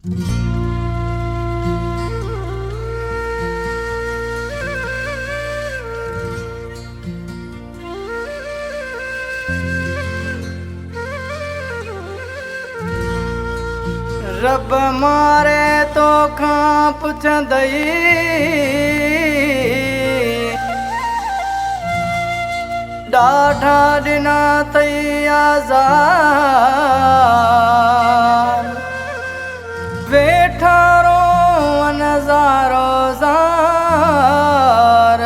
रब मारे तो खां पुछंदई ॾाढा ॾिना तई आज़ार वेठा रोअन ज़ारो ज़ार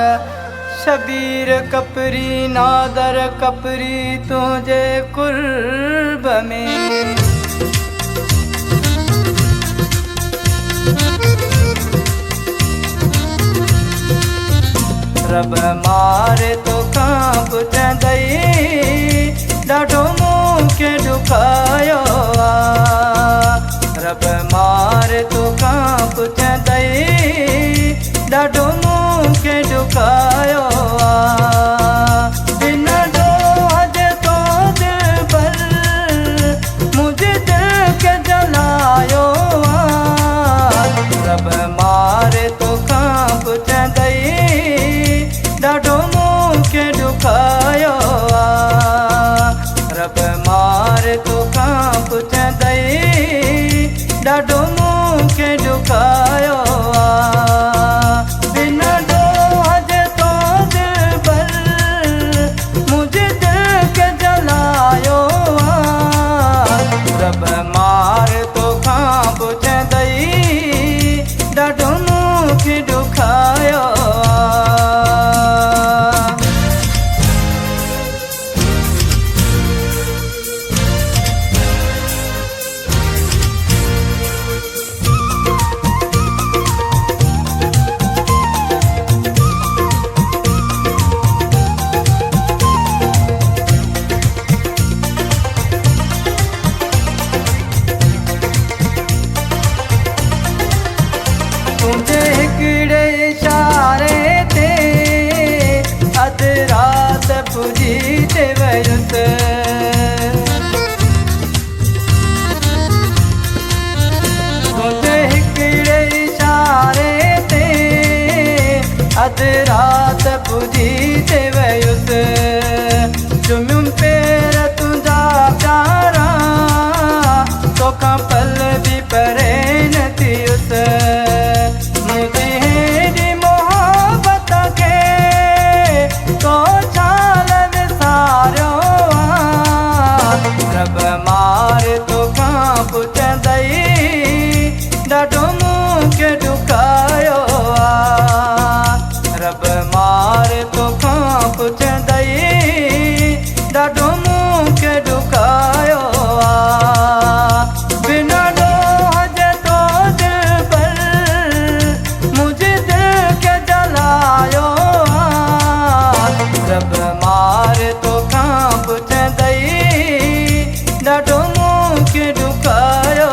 शबीर कपरी नादर कपरी तुझे कुर्ब में रब मारे तो खां पुछंदई ॾाढो मूंखे ॾुखायो रब मारे तो खां पुछंदई ॾाढो मूंखे ॾुखायो बिन ॾोह जे तो दिलबर मुंहिंजे दिल खे जलायो रब मारे तो खां पुछंदई ॾाढो मूंखे ॾुखायो रब मारे तो खां पुछंदई ॾाढो मूंखे ॾुखायो बिन ॾोह जे तो दिलबर मुंहिंजे दिल खे जलायो रब मारे तो खां पुछंदई ॾाढो मूंखे ॾुखायो तुंहिंजे हिकिड़े इशारे ते अधु राति पुॼी ते वयुसि तुंहिंजे हिकिड़े इशारे ते अधु राति पुॼी ते वयुसि चुमियुमि पेर तुंहिंजा प्यारा तोखां पल बि परे न थियुसि रब मारे तो खां पुछंदई ॾाढो मूंखे ॾुखायो रब मारे तो खां पुछंदई ॾाढो मूंखे ॾुखायो बिन ॾोह जे तो दिलबर मुंहिंजे दिल खे जलायो रब मारे तो खां पुछंदई ॾाढो मूंखे ॾुखायो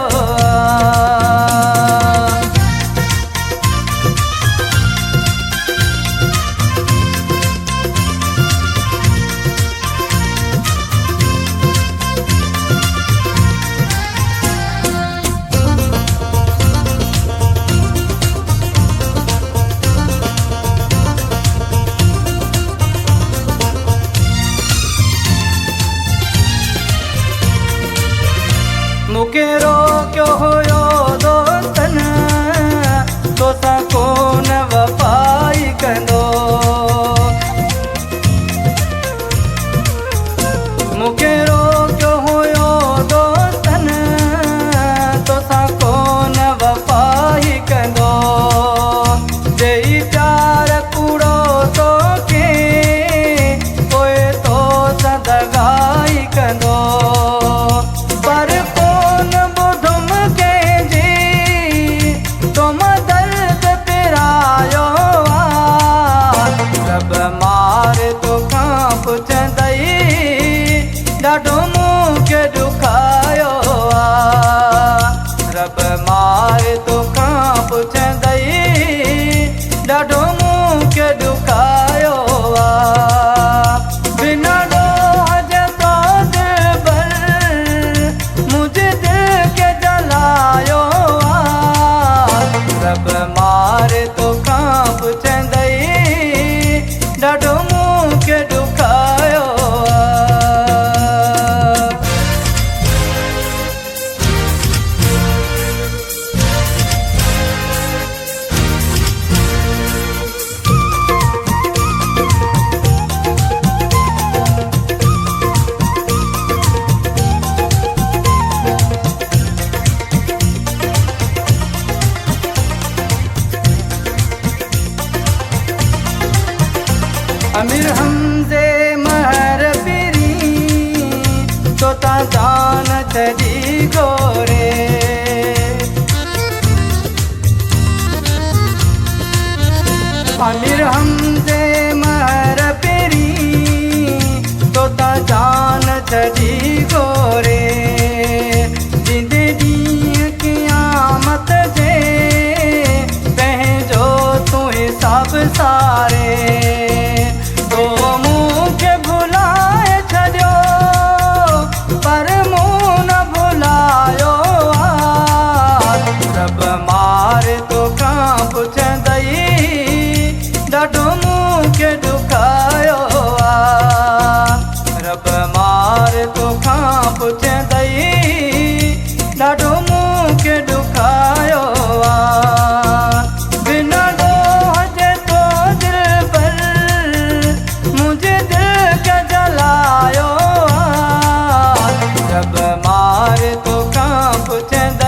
मूंखे रोकियो हुयो दोस्तन तोसां कोन वफ़ाई कंदो मूंखे रोकियो हुयो दोस्तन तोसां कोन वफ़ाई कंदो जेई प्यार कूड़ो तोखे पोइ तोसां दगाई कंदो पर रब मारे तो खां पुछंदई ॾाढो मूंखे ॾुखायो रब मारे तो खां पुछंदई ॾाढो मूंखे ॾुखायो बिन ॾोह जे तो दिलबर मुंहिंजे दिल खे जलायो ॾाढो मूंखे ॾुखायो बिना ॾोह जे तो दिल पर मुंहिंजे दिल खे जलायो रब मारे तोखां पुछंदा